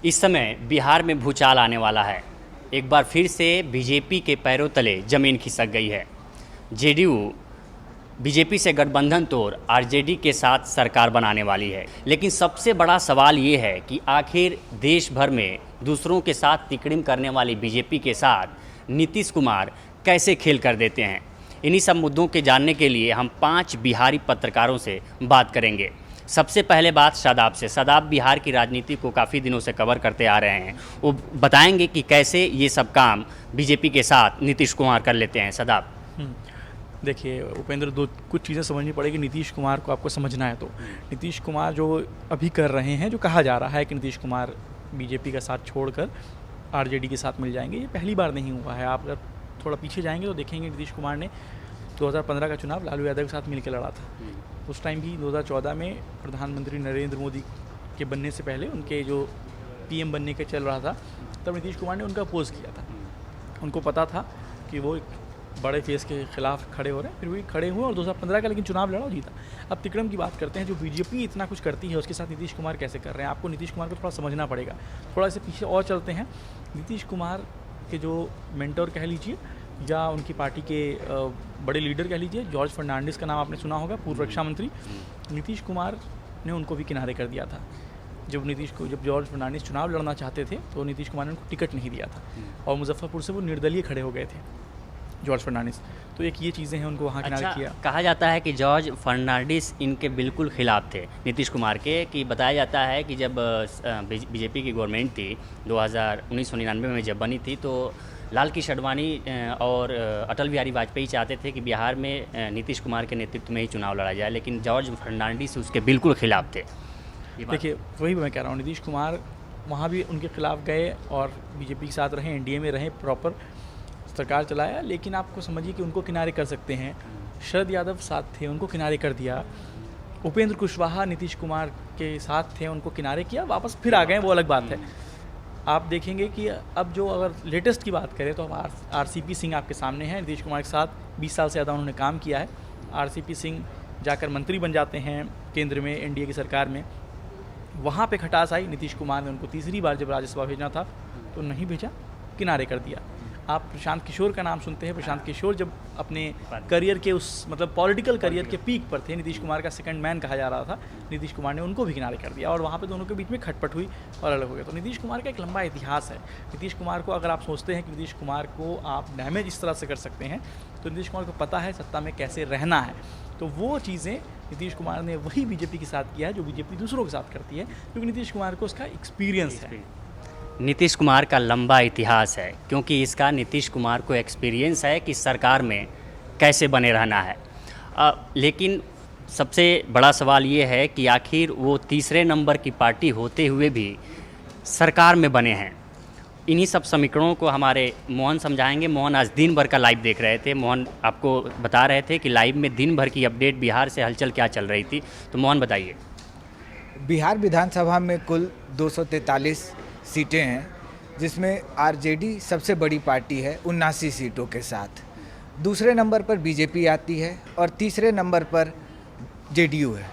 इस समय बिहार में भूचाल आने वाला है। एक बार फिर से बीजेपी के पैरों तले ज़मीन खिसक गई है। जेडीयू बीजेपी से गठबंधन तोड़ आरजेडी के साथ सरकार बनाने वाली है। लेकिन सबसे बड़ा सवाल ये है कि आखिर देश भर में दूसरों के साथ तिकड़म करने वाली बीजेपी के साथ नीतीश कुमार कैसे खेल कर देते हैं। इन्हीं सब मुद्दों के जानने के लिए हम 5 बिहारी पत्रकारों से बात करेंगे। सबसे पहले बात शादाब से। शादाब बिहार की राजनीति को काफ़ी दिनों से कवर करते आ रहे हैं। वो बताएंगे कि कैसे ये सब काम बीजेपी के साथ नीतीश कुमार कर लेते हैं। शादाब। देखिए उपेंद्र, कुछ चीज़ें समझनी पड़ेगी। नीतीश कुमार को आपको समझना है तो नीतीश कुमार जो अभी कर रहे हैं, जो कहा जा रहा है कि नीतीश कुमार बीजेपी का साथ छोड़कर आरजेडी के साथ मिल जाएंगे, ये पहली बार नहीं हुआ है। आप अगर थोड़ा पीछे जाएंगे तो देखेंगे नीतीश कुमार ने 2015 का चुनाव लालू यादव के साथ मिलकर लड़ा था। उस टाइम भी 2014 में प्रधानमंत्री नरेंद्र मोदी के बनने से पहले, उनके जो पीएम बनने के चल रहा था, तब नीतीश कुमार ने उनका अपोज किया था। उनको पता था कि वो एक बड़े फेस के खिलाफ खड़े हो रहे हैं, फिर भी खड़े हुए और 2015 का लेकिन चुनाव लड़ा और जीता। अब तिकड़म की बात करते हैं। जो बीजेपी इतना कुछ करती है उसके साथ नीतीश कुमार कैसे कर रहे हैं, आपको नीतीश कुमार को थोड़ा समझना पड़ेगा। थोड़ा से पीछे और चलते हैं। नीतीश कुमार के जो मेंटर कह लीजिए या उनकी पार्टी के बड़े लीडर कह लीजिए, जॉर्ज फर्नांडिस का नाम आपने सुना होगा, पूर्व रक्षा मंत्री। नीतीश कुमार ने उनको भी किनारे कर दिया था। जब जॉर्ज फर्नांडिस चुनाव लड़ना चाहते थे तो नीतीश कुमार ने उनको टिकट नहीं दिया था और मुजफ्फरपुर से वो निर्दलीय खड़े हो गए थे जॉर्ज फर्नांडिस। तो एक ये चीज़ें हैं, उनको वहाँ किनारे किया। कहा जाता है कि जॉर्ज फर्नांडिस इनके बिल्कुल खिलाफ थे नीतीश कुमार के। कि बताया जाता है कि जब बीजेपी की गवर्नमेंट थी 1999 में जब बनी थी, तो लाल कृष्ण आडवाणी और अटल बिहारी वाजपेयी चाहते थे कि बिहार में नीतीश कुमार के नेतृत्व में ही चुनाव लड़ा जाए, लेकिन जॉर्ज फर्नांडिस उसके बिल्कुल खिलाफ थे। देखिए वही मैं कह रहा हूँ, नीतीश कुमार वहाँ भी उनके खिलाफ गए और बीजेपी के साथ रहे, एनडीए में रहे, प्रॉपर सरकार चलाया। लेकिन आपको समझिए कि उनको किनारे कर सकते हैं। शरद यादव साथ थे, उनको किनारे कर दिया। उपेंद्र कुशवाहा नीतीश कुमार के साथ थे, उनको किनारे किया, वापस फिर आ गए, वो अलग बात है। आप देखेंगे कि अब जो अगर लेटेस्ट की बात करें तो अब आरसीपी सिंह आपके सामने हैं। नीतीश कुमार के साथ 20 साल से ज़्यादा उन्होंने काम किया है। आरसीपी सिंह जाकर मंत्री बन जाते हैं केंद्र में, एनडीए की सरकार में। वहाँ पे खटास आई। नीतीश कुमार ने उनको तीसरी बार जब राज्यसभा भेजना था तो नहीं भेजा, किनारे कर दिया। आप प्रशांत किशोर का नाम सुनते हैं। प्रशांत किशोर जब अपने करियर के मतलब पॉलिटिकल करियर के पीक पर थे, नीतीश कुमार का सेकंड मैन कहा जा रहा था, नीतीश कुमार ने उनको भी किनारे कर दिया और वहाँ पे दोनों के बीच में खटपट हुई और अलग हो गया। तो नीतीश कुमार का एक लंबा इतिहास है। नीतीश कुमार को अगर आप सोचते हैं कि नीतीश कुमार को आप डैमेज इस तरह से कर सकते हैं, तो नीतीश कुमार को पता है सत्ता में कैसे रहना है। तो वो चीज़ें नीतीश कुमार ने वही बीजेपी के साथ किया है जो बीजेपी दूसरों के साथ करती है, क्योंकि नीतीश कुमार को उसका एक्सपीरियंस है। नीतीश कुमार का लंबा इतिहास है, क्योंकि इसका नीतीश कुमार को एक्सपीरियंस है कि सरकार में कैसे बने रहना है। लेकिन सबसे बड़ा सवाल ये है कि आखिर वो तीसरे नंबर की पार्टी होते हुए भी सरकार में बने हैं। इन्हीं सब समीकरणों को हमारे मोहन समझाएंगे। मोहन आज दिन भर का लाइव देख रहे थे। मोहन आपको बता रहे थे कि लाइव में दिन भर की अपडेट, बिहार से हलचल क्या चल रही थी। तो मोहन बताइए। बिहार विधानसभा में कुल 243 सीटें हैं, जिसमें आरजेडी सबसे बड़ी पार्टी है 79 सीटों के साथ। दूसरे नंबर पर बीजेपी आती है और तीसरे नंबर पर जेडीयू है।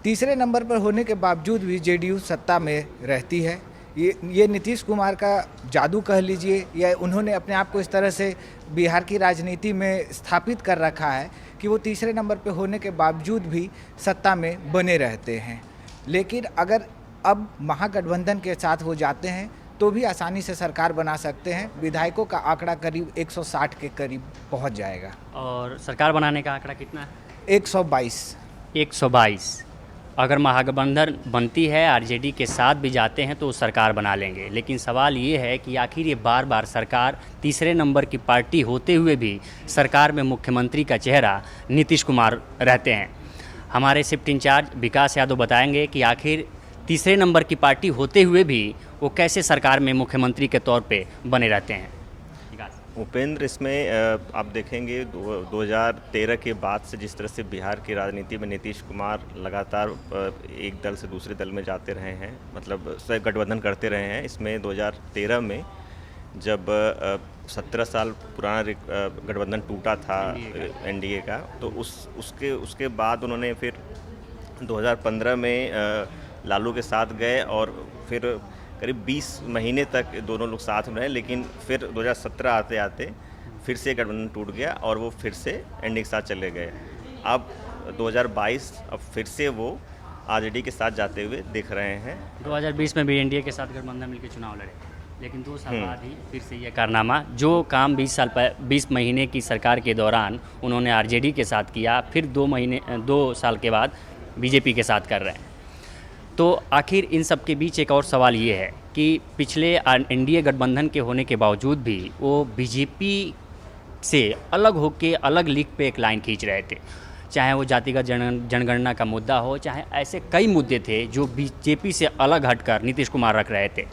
तीसरे नंबर पर होने के बावजूद भी जेडीयू सत्ता में रहती है। ये नीतीश कुमार का जादू कह लीजिए, या उन्होंने अपने आप को इस तरह से बिहार की राजनीति में स्थापित कर रखा है कि वो तीसरे नंबर पर होने के बावजूद भी सत्ता में बने रहते हैं। लेकिन अगर अब महागठबंधन के साथ हो जाते हैं तो भी आसानी से सरकार बना सकते हैं। विधायकों का आंकड़ा करीब 160 के करीब पहुंच जाएगा। और सरकार बनाने का आंकड़ा कितना है? 122। अगर महागठबंधन बनती है, आरजेडी के साथ भी जाते हैं तो सरकार बना लेंगे। लेकिन सवाल ये है कि आखिर ये बार बार सरकार तीसरे नंबर की पार्टी होते हुए भी सरकार में मुख्यमंत्री का चेहरा नीतीश कुमार रहते हैं। हमारे शिफ्ट इंचार्ज विकास यादव बताएंगे कि आखिर तीसरे नंबर की पार्टी होते हुए भी वो कैसे सरकार में मुख्यमंत्री के तौर पे बने रहते हैं। उपेंद्र, इसमें आप देखेंगे 2013 के बाद से जिस तरह से बिहार की राजनीति में नीतीश कुमार लगातार एक दल से दूसरे दल में जाते रहे हैं, मतलब गठबंधन करते रहे हैं। इसमें 2013 में जब 17 साल पुराना गठबंधन टूटा था एनडीए का, तो उसके बाद उन्होंने फिर 2015 में लालू के साथ गए और फिर करीब 20 महीने तक दोनों लोग साथ में रहे, लेकिन फिर 2017 आते आते फिर से गठबंधन टूट गया और वो फिर से एनडीए के साथ चले गए। अब 2022 अब फिर से वो आरजेडी के साथ जाते हुए दिख रहे हैं। 2020 में भी एनडीए के साथ गठबंधन मिलकर चुनाव लड़े, लेकिन 2 साल बाद ही फिर से ये कारनामा, जो काम 20 महीने की सरकार के दौरान उन्होंने आरजेडी के साथ किया, फिर 2 साल के बाद बीजेपी के साथ कर रहे हैं। तो आखिर इन सब के बीच एक और सवाल ये है कि पिछले एनडीए गठबंधन के होने के बावजूद भी वो बीजेपी से अलग होकर अलग लीग पे एक लाइन खींच रहे थे, चाहे वो जातिगत जनगणना का मुद्दा हो, चाहे ऐसे कई मुद्दे थे जो बीजेपी से अलग हटकर नीतीश कुमार रख रहे थे।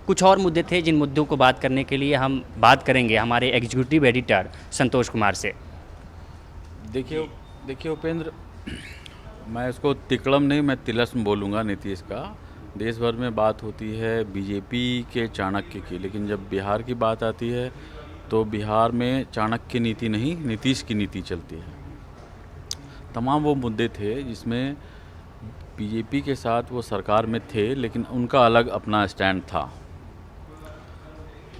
कुछ और मुद्दे थे जिन मुद्दों को बात करने के लिए हम बात करेंगे हमारे एग्जीक्यूटिव एडिटर संतोष कुमार से। देखिए उपेंद्र, मैं इसको तिकड़म नहीं, मैं तिलस्म बोलूँगा नीतीश का। देश भर में बात होती है बीजेपी के चाणक्य की, लेकिन जब बिहार की बात आती है तो बिहार में चाणक्य नीति नहीं, नीतीश की नीति चलती है। तमाम वो मुद्दे थे जिसमें बीजेपी के साथ वो सरकार में थे, लेकिन उनका अलग अपना स्टैंड था।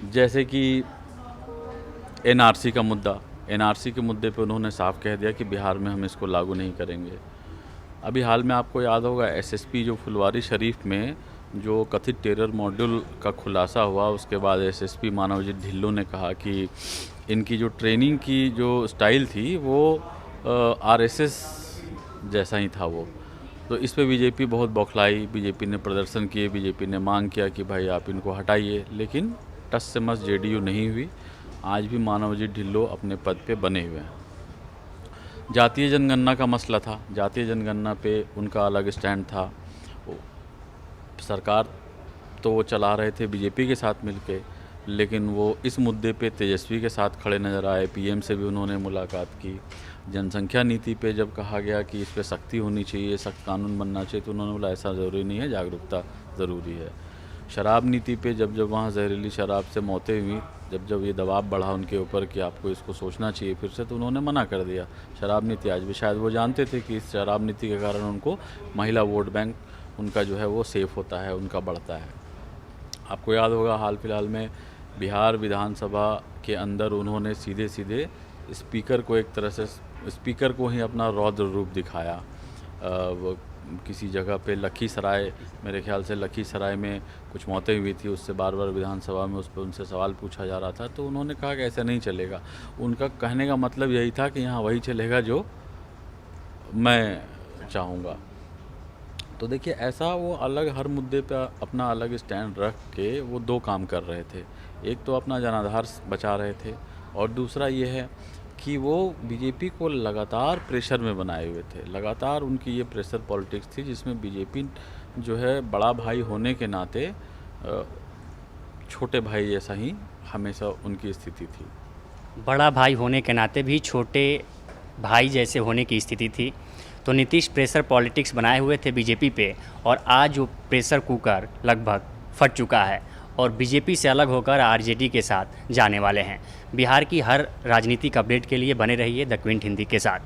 जैसे कि एनआरसी का मुद्दा, एनआरसी के मुद्दे पे उन्होंने साफ कह दिया कि बिहार में हम इसको लागू नहीं करेंगे। अभी हाल में आपको याद होगा एसएसपी जो फुलवारी शरीफ में जो कथित टेरर मॉड्यूल का खुलासा हुआ, उसके बाद एसएसपी मानवजीत ढिल्लों ने कहा कि इनकी जो ट्रेनिंग की जो स्टाइल थी वो आरएसएस जैसा ही था वो। तो इस पे बीजेपी बहुत बौखलाई, बीजेपी ने प्रदर्शन किए, बीजेपी ने मांग किया कि भाई आप इनको हटाइए, लेकिन टस से मस जेडीयू नहीं हुई। आज भी मानवजीत ढिल्लों अपने पद पे बने हुए हैं। जातीय जनगणना का मसला था, जातीय जनगणना पे उनका अलग स्टैंड था। सरकार तो वो चला रहे थे बीजेपी के साथ मिलके, लेकिन वो इस मुद्दे पे तेजस्वी के साथ खड़े नज़र आए। पीएम से भी उन्होंने मुलाकात की। जनसंख्या नीति पे जब कहा गया कि इस पे सख्ती होनी चाहिए, सख्त कानून बनना चाहिए, तो उन्होंने बोला ऐसा ज़रूरी नहीं है, जागरूकता ज़रूरी है। शराब नीति पे जब वहाँ जहरीली शराब से मौतें हुई, जब ये दबाव बढ़ा उनके ऊपर कि आपको इसको सोचना चाहिए फिर से, तो उन्होंने मना कर दिया। शराब नीति आज भी शायद वो जानते थे कि इस शराब नीति के कारण उनको महिला वोट बैंक उनका जो है वो सेफ होता है, उनका बढ़ता है। आपको याद होगा हाल फिलहाल में बिहार विधानसभा के अंदर उन्होंने सीधे सीधे स्पीकर को एक तरह से स्पीकर को ही अपना रौद्र रूप दिखाया। वो किसी जगह पे लखीसराय, मेरे ख्याल से लखीसराय में कुछ मौतें हुई थी, उससे बार बार विधानसभा में उस पर उनसे सवाल पूछा जा रहा था, तो उन्होंने कहा कि ऐसा नहीं चलेगा। उनका कहने का मतलब यही था कि यहाँ वही चलेगा जो मैं चाहूँगा। तो देखिए ऐसा वो अलग हर मुद्दे पर अपना अलग स्टैंड रख के वो 2 काम कर रहे थे। एक तो अपना जनाधार बचा रहे थे, और दूसरा ये है कि वो बीजेपी को लगातार प्रेशर में बनाए हुए थे। लगातार उनकी ये प्रेशर पॉलिटिक्स थी जिसमें बीजेपी जो है बड़ा भाई होने के नाते छोटे भाई जैसा ही हमेशा उनकी स्थिति थी। बड़ा भाई होने के नाते भी छोटे भाई जैसे होने की स्थिति थी। तो नीतीश प्रेशर पॉलिटिक्स बनाए हुए थे बीजेपी पे, और आज वो प्रेशर कुकर लगभग फट चुका है और बीजेपी से अलग होकर आरजेडी के साथ जाने वाले हैं। बिहार की हर राजनीतिक अपडेट के लिए बने रहिए द क्विंट हिंदी के साथ।